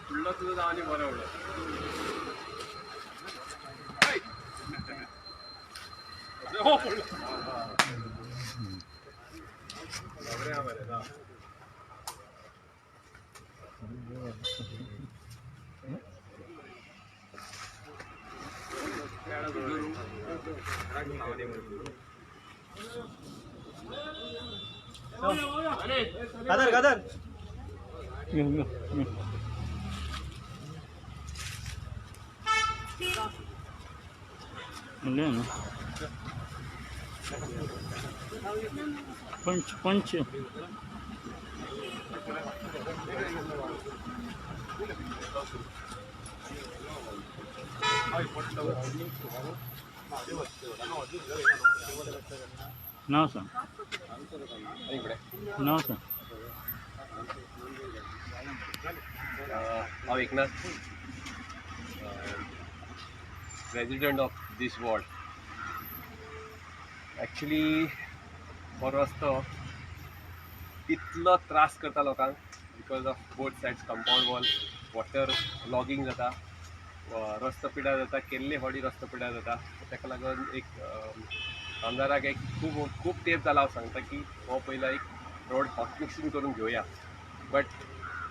फुडलो तुझं आणि बरं एवढं हो फुडलं Gadar, Gadar. Punch. No, sir. No, sir. Eknath, resident of this ward. Actually, for us तो इतलो त्रास करता लोकांक because of both sides compound wall water logging जाता रस्तो पिड्यार जाता केल्ले फावटी रस्तो पिड्यार जाता ताका लागून एक आमदाराक एक खूब तेंप जाला हांव सांगता की हो पयलो एक रोड हॉट मिक्सिंग करून घेवया बट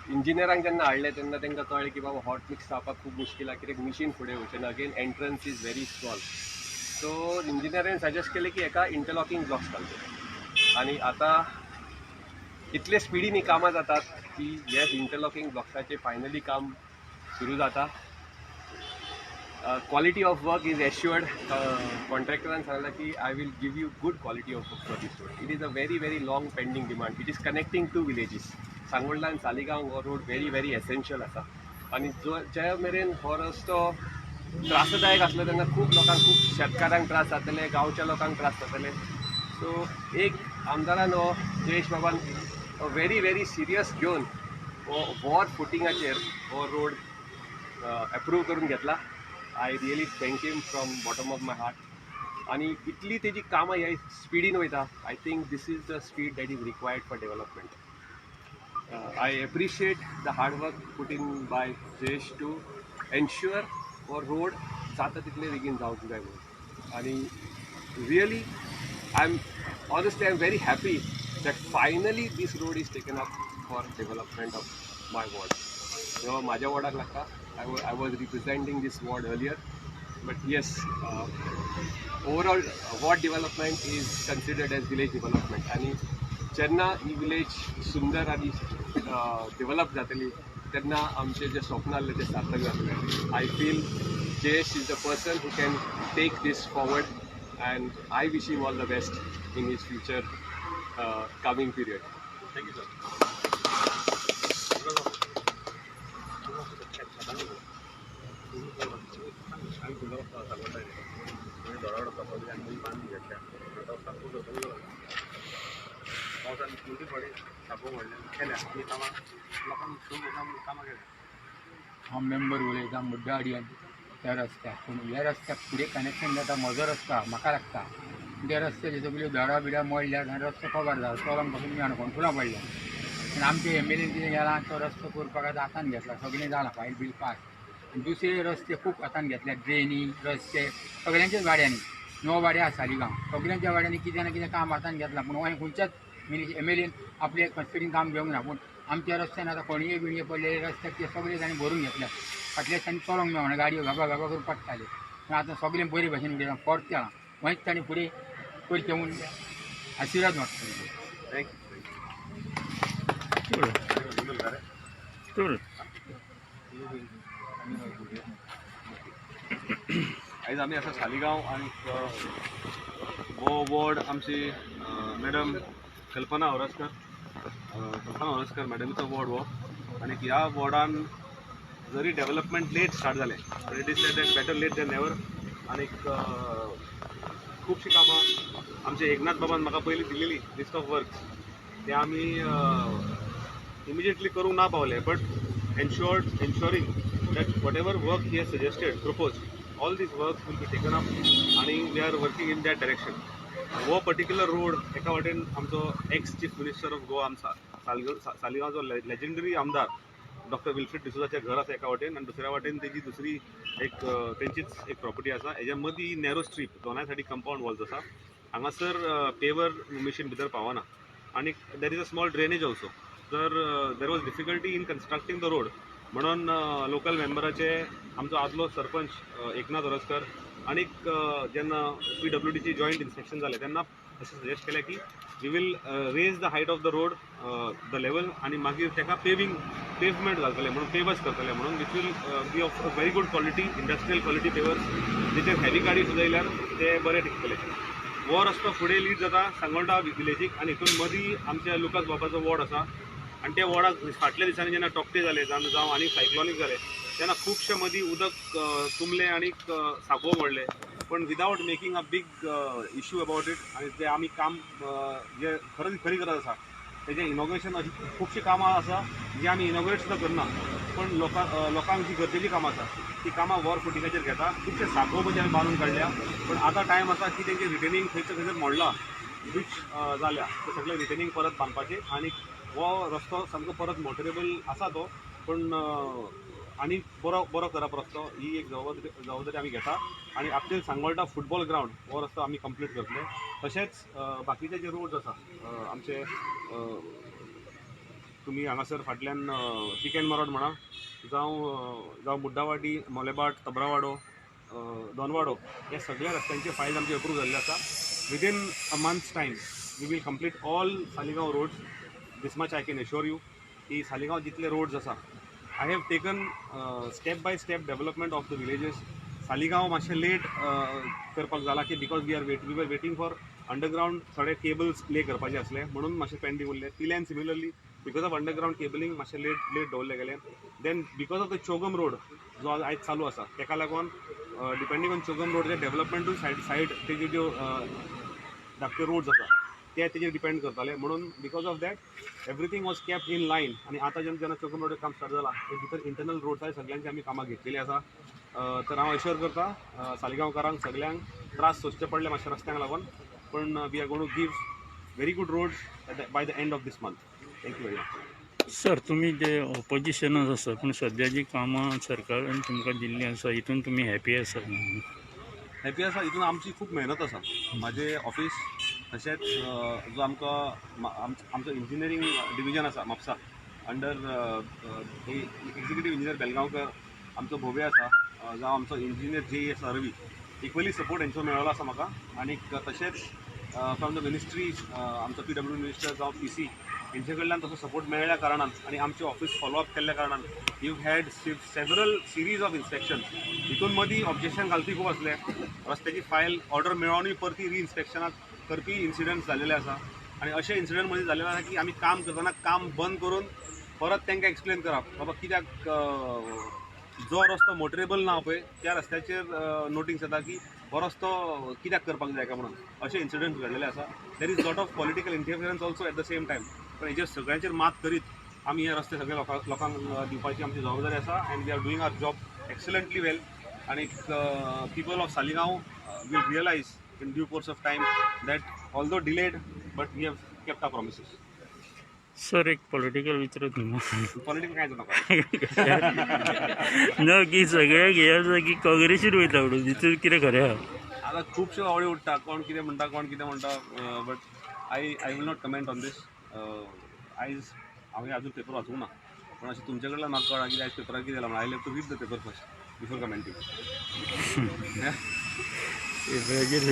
इंजिनियरांक जेन्ना हाडले तेन्ना तांकां कळ्ळें की बाबा हॉट मिक्स जावपाक खूब मुश्कील आहा कित्याक मिशीन फुडें वयचें ना again entrance is very small so इंजिनियरान सजेस्ट केलें की एका इंटरलॉकिंग ब्लॉक्स घालचे आनी आतां इतले स्पिडीन ही कामां जातात की ह्या इंटरलॉकिंग ब्लॉक्साचें फायनली काम सुरू जाता quality of work is assured कॉन्ट्रॅक्टरान सांगलां की I will give you good quality of work for this road it is a very very long pending demand it is connecting to villages Sangolda आनी सालिगांव हो road very very essential आसा आनी ज्या मेरेन हो रस्तो त्रासदायक आसलो तेन्ना खूब लोकांक खूब शेतकारांक त्रास जातले गांवच्या लोकांक त्रास जातले सो एक आमदारान हो जयेश बाबान व्हेरी व्हेरी सिरियस घेवन हो वॉर फुटिंगाचेर हो रोड एप्रूव करून घेतला I really thank him from bottom of my heart आनी इतली तेजी कामां ह्या स्पिडीन वयता I think this is the speed that is required for development I appreciate the hard work put in by Jayesh to ensure our road जाता तितले बेगीन जावंक जाय म्हणून आनी really I'm very happy that finally this road is taken up for development of my ward. जेव्हा माझ्या वॉर्डाक लागता I was representing this ward earlier but yes overall ward development is considered as village development आणि जेन्ना ही village सुंदर आनी develop जातली तेन्ना आमचे जे स्वप्न आसले ते सार्थक जातले. I feel Jayesh is the person who can take this forward and I wish him all the best in his future coming period. Thank you sir. हांव मेंबर उलयता मुड्डावाडीन त्या रस्त्याक. पूण ह्या रस्त्याक फुडें कनेक्शन जाता म्हजो रस्तो म्हाका लागता. त्या रस्त्याची सगळ्यो झाडां बिडां मोडल्यात आनी रस्तो कवर जाला. चलोंक पासून मी अणकोणकुलां पडल्या. पूण आमच्या एमएलएन कितें केलां तो रस्तो करपाक आतां हातान घेतला. सगळें जालां फायल बील पास. आनी दुसरे रस्ते खूब हातान घेतल्यात. ड्रेनी रस्ते सगळ्यांच्याच वाड्यांनी 9 वाड्या आसा सालिगांव. सगळ्यांच्या वाड्यांनी कितें ना कितें काम हातान घेतलां. पूण हांवें खंयच्याच एमएलएन आपले कस्टडीन काम घेवंक ना. पूण आमच्या रस्त्यान आतां कोणये बिणये पडलेले रस्त्याक ते सगळे तांणी भरून घेतल्या. फाटल्या दिसांनी चलोंक मेळना. गाडयो घाबा घाबा करून पडटाले. पूण आतां सगळें बरे भशेन उडयता. परत्या मागीर ताणें फुडें करचें म्हूण आशिर्वाद मागता. चल आयज आमी आसा सालिगांव आनी हो वॉर्ड आमची मॅडम कल्पना औरस्कर मॅडमीचो वॉर्ड हो. आनी ह्या वॉर्डान जरी डेव्हलपमेंट लेट स्टार्ट जालें but it is that better late than never. आनीक खुबशीं कामां आमचे एकनाथ बाबान म्हाका पयलीं दिलेली लिस्ट ऑफ वर्क्स ते आमी इमिजिएटली करूंक ना पावले. But ensuring that whatever work he has suggested, proposed, all these works will be taken up and we are working in that direction. वो particular road एका वाटेन आमचो ex chief minister of Goa आमचा सालिगांवचो लेजेंडरी आमदार doctor Wilfred डिसोजाचें घर आसा एका वाटेन आनी दुसऱ्या वाटेन तेजी दुसरी एक तेंचीच एक प्रॉपर्टी आसा. हेज्या मदीं नॅरो स्ट्रीप दोनाय सायडी कंपाउंड वॉल्स आसा. हांगासर पेवर मशीन भितर पावना आनी there is a small drainage also. तर there was difficulty in constructing the road. म्हणून लोकल मेंबराचे आमचो आदलो सरपंच एकनाथ औरस्कर आनीक जेन्ना PWDची जॉयंट इन्स्पेक्शन जालें तेन्ना अशें सजेस्ट केलें की we will raise the height of the road the level आनी मागीर ताका पेवमेंट घालतले म्हणून पेवर्स करतले म्हणून which will be of very good quality industrial quality pavers जेचेर हेवी गाडी सुद्दां ते बरे टिकतले. हो रस्तो फुडें लीड जाता सांगोळडा विलेजीक आनी हितून मदीं आमच्या लुकास बाबाचो वॉर्ड आसा. आनी त्या वॉर्डाक फाटल्या दिसांनी जेन्ना टोकटे जाले जावं आनी सायक्लॉनीक जाले तेन्ना खुबशे मदीं उदक तुंबलें आनीक सापो मोडले. पण without making a big issue about it आनी तें आमी काम जे खरी गरज आसा तेजें इनॉग्रेशन अशी खुबशीं कामां आसा जी आमी इनॉग्रेट सुद्दां करना. पण लोकांक जी गरजेची कामां आसा ती कामां वर फुटिंगाचेर घेता. खुबशे सापो म्हणजे आमी बांदून काडल्या. पण आतां टायम आसा की तेंचें रिटेनिंग खंयचं मोडला ब्रीच जाल्या ते सगळें रिटेनिंग परत बांदपाचें. आनी हो रस्तो सामको परत मोटरेबल आसा तो. पण आनी बरो करप रस्तो ही एक जबाबदारी आमी घेता. आनी आपटील सांगोळडा फुटबॉल ग्रावंड हो रस्तो आमी कंप्लीट करतले. तशेंच बाकीचे जे रोड्स आसा आमचे तुमी हांगासर फाटल्यान पिक एंड मरोड म्हणा जावं मुड्डावाडी मोलेबाट तबरावाडो दोनवाडो हे सगळ्या रस्त्यांचे फायल आमचे अप्रूव जाल्ले आसा. Within a months time we will complete all Saligao roads. This much I can assure you की सालिगांव जितले रोड्स आसा I have taken step by step development of the villages. Saligao मातशें लेट करपाक जाला की because we were waiting for underground थोडे cables lay करपाचे आसले म्हणून मातशें पेंडींग उरलें. पिल्यान similarly because of underground cabling मातशें लेट दवरलें गेलें. Then because of the चोगम road जो आयज चालू आसा तेका लागून डिपेंडींग ऑन चोगम रोड जे डेव्हलपमेंटूय सायड तेजे ज्यो धाकट्यो रोड्स आसा ते तेजेर डिपेंड करताले. म्हणून because of that everything was kept in line. आनी आतां जेन्ना चोगम रोड काम स्टार्ट जाला ते भितर इंटरनल रोड्साय सगळ्यांची आमी कामां घेतलेली आसा. तर हांव एश्योर करता सालिगांवकारांक सगळ्यांक त्रास सोंसचे पडले मातशे रस्त्यांक लागून. पण we are going to give very good roads by the end of this month. Thank you very much. Sir तुमी जे ऑपोजिशनात आसा पूण सद्या जी कामां सरकारान तुमकां दिल्लीं आसा हितून तुमी हॅपी आसा? हॅपी आसा. हितून आमची खूब मेहनत आसा. म्हाजें ऑफिस तशेंच जो आमकां आमचो इंजिनियरींग डिविजन आसा म्हापसा अंडर एक्झिक्युटीव इंजिनियर बेलगांवकर आमचो भोवे आसा जावं आमचो इंजिनियर JE आसा रवी इक्वली सपोर्ट हेंचो मेळ्ळो आसा म्हाका. आनीक तशेंच फ्रॉम द मिनिस्ट्री आमचो PW मिनिस्टर जावं PC हेंचे कडल्यान तसो सपोर्ट मेळ्ळ्या कारणान आनी आमचें ऑफिस फॉलोअप केल्ल्या कारणान you had several series of inspection. हितून मदीं ऑब्जेक्शन घालपी खूब आसले, रस्त्याची फायल ऑर्डर मेळोनूय परती रिइन्स्पेक्शनाक करपी इन्सिडंट्स जाल्लेले आसा. आनी अशे इन्सिडंट मदीं जाल्लेले आसा की आमी काम करतना काम बंद करून परत तांकां एक्सप्लेन करप बाबा कित्याक जो रस्तो मोटरेबल ना पळय त्या रस्त्याचेर नोटीस येता की हो रस्तो कित्याक करपाक जाय काय म्हणून. अशे इन्सिडंट घडलेले आसा. There is lot of political interference also at the same time. पण हेजेर सगळ्यांचेर मात करीत आमी हे रस्ते सगळे लोकांक दिवपाची आमची जबाबदारी आसा and we are doing our job excellently well. आनी people of Saligao will realise in due course of time that although delayed but we have kept our promises. Sir एक पॉलिटिकल विचारत न्हू पॉलिटिकल कांयच नाका. न की सगळ्याक हे आसा की काँग्रेसीर वयता म्हणून तितून कितें खरें आहा? आता खूपशे आवडी उठता कोण कितें म्हणटा but I will not comment on this. आयज हांवें आजून पेपर वाचूंक ना पण अशें तुमचे कडल्यान म्हाका कळ्ळां की आयज पेपरार कितें जालां. I have to read the paper first before commenting. पेपराचेर